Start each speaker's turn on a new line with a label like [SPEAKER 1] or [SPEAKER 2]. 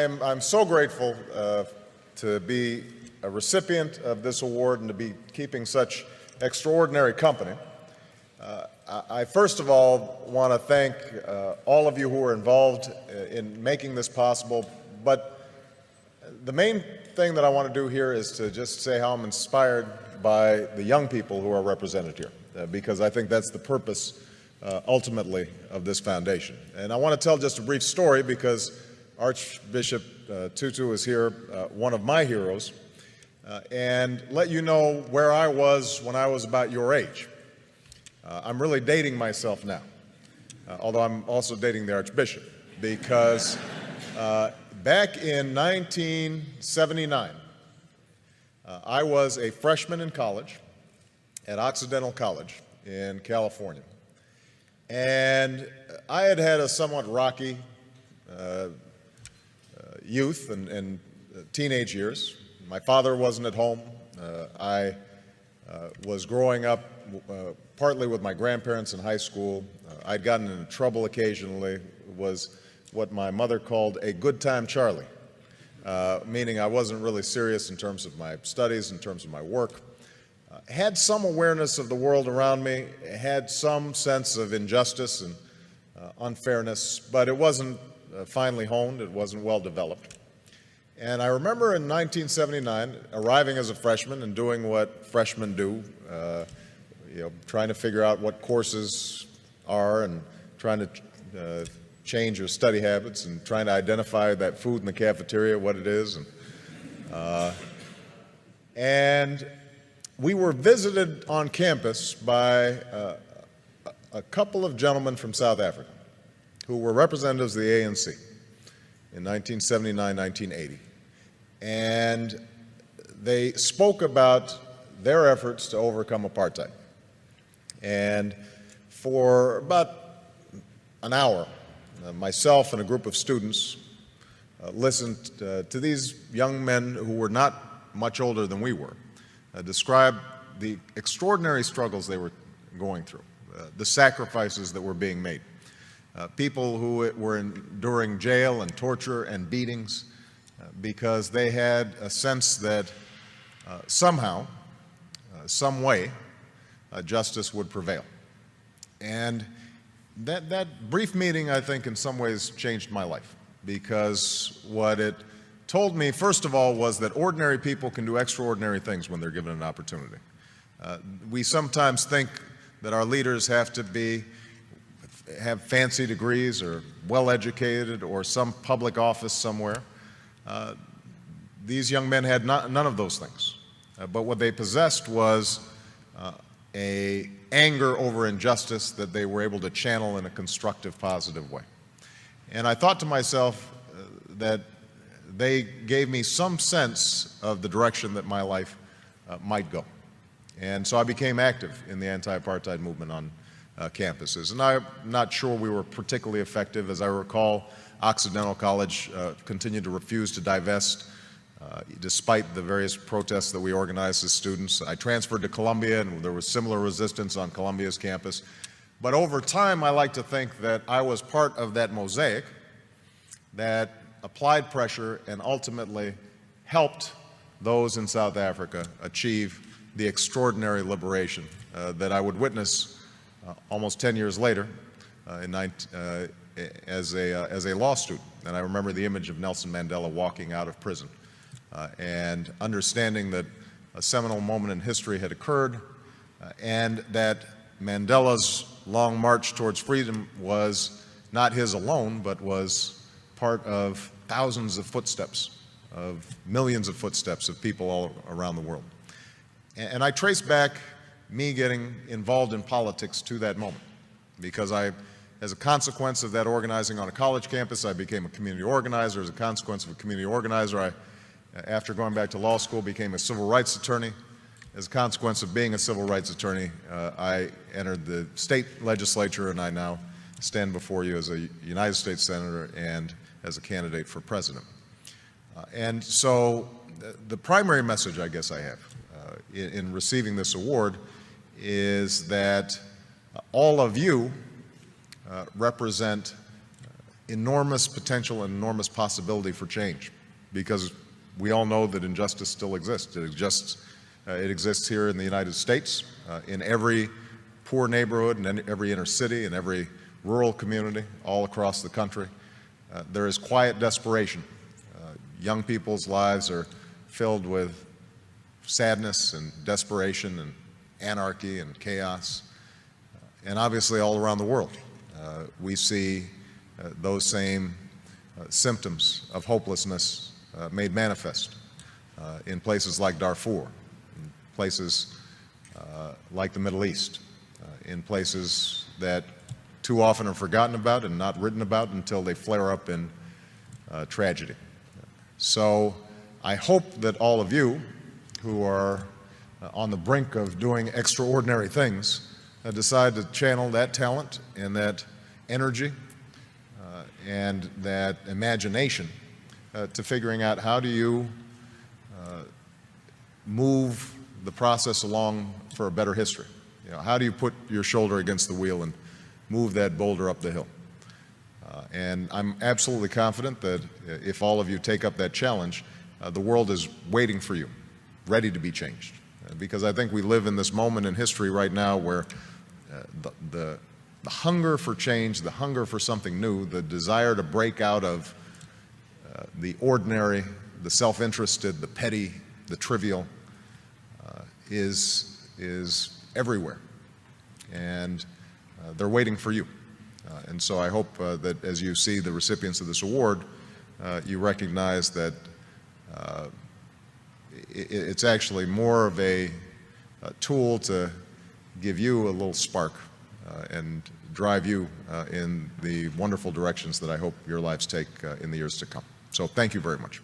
[SPEAKER 1] I'm so grateful to be a recipient of this award and to be keeping such extraordinary company. I first of all want to thank all of you who are involved in making this possible, but the main thing that I want to do here is to just say how I'm inspired by the young people who are represented here, because I think that's the purpose ultimately of this foundation. And I want to tell just a brief story because Archbishop Tutu is here, one of my heroes, and let you know where I was when I was about your age. I'm really dating myself now, although I'm also dating the Archbishop, because back in 1979, I was a freshman in college at Occidental College in California. And I had had a somewhat rocky youth and teenage years. My father wasn't at home. I was growing up partly with my grandparents in high school. I'd gotten into trouble occasionally, was what my mother called a good time Charlie, meaning I wasn't really serious in terms of my studies, in terms of my work. Had some awareness of the world around me, had some sense of injustice and unfairness, but it wasn't finely honed, it wasn't well developed. And I remember in 1979 arriving as a freshman and doing what freshmen do, trying to figure out what courses are and trying to change your study habits and trying to identify that food in the cafeteria, what it is. And we were visited on campus by a couple of gentlemen from South Africa who were representatives of the ANC in 1979, 1980. And they spoke about their efforts to overcome apartheid. And for about an hour, myself and a group of students listened to these young men who were not much older than we were describe the extraordinary struggles they were going through, the sacrifices that were being made, people who were enduring jail and torture and beatings because they had a sense that somehow, some way, justice would prevail. And that brief meeting, I think, in some ways changed my life, because what it told me, first of all, was that ordinary people can do extraordinary things when they're given an opportunity. We sometimes think that our leaders have to have fancy degrees or well-educated or some public office somewhere. These young men had none of those things. But what they possessed was an anger over injustice that they were able to channel in a constructive, positive way. And I thought to myself that they gave me some sense of the direction that my life might go. And so I became active in the anti-apartheid movement on campuses. And I'm not sure we were particularly effective. As I recall, Occidental College continued to refuse to divest despite the various protests that we organized as students. I transferred to Columbia, and there was similar resistance on Columbia's campus. But over time, I like to think that I was part of that mosaic that applied pressure and ultimately helped those in South Africa achieve the extraordinary liberation that I would witness almost 10 years later as a law student. And I remember the image of Nelson Mandela walking out of prison and understanding that a seminal moment in history had occurred and that Mandela's long march towards freedom was not his alone, but was part of thousands of footsteps, of millions of footsteps of people all around the world. And I trace back me getting involved in politics to that moment, because as a consequence of that organizing on a college campus, I became a community organizer. As a consequence of a community organizer, after going back to law school, became a civil rights attorney. As a consequence of being a civil rights attorney, I entered the state legislature, and I now stand before you as a United States Senator and as a candidate for president. And so the primary message I guess I have in receiving this award is that all of you represent enormous potential and enormous possibility for change, because we all know that injustice still exists. It exists here in the United States, in every poor neighborhood, and in every inner city, and every rural community, all across the country. There is quiet desperation. Young people's lives are filled with sadness and desperation and anarchy and chaos. And obviously all around the world, we see those same symptoms of hopelessness made manifest in places like Darfur, in places like the Middle East, in places that too often are forgotten about and not written about until they flare up in tragedy. So I hope that all of you who are on the brink of doing extraordinary things decide to channel that talent and that energy and that imagination to figuring out how do you move the process along for a better history. You know, how do you put your shoulder against the wheel and move that boulder up the hill? And I'm absolutely confident that if all of you take up that challenge, the world is waiting for you, ready to be changed. Because I think we live in this moment in history right now where the hunger for change, the hunger for something new, the desire to break out of the ordinary, the self-interested, the petty, the trivial, is everywhere. And they're waiting for you. And so I hope that as you see the recipients of this award, you recognize that it's actually more of a tool to give you a little spark and drive you in the wonderful directions that I hope your lives take in the years to come. So thank you very much.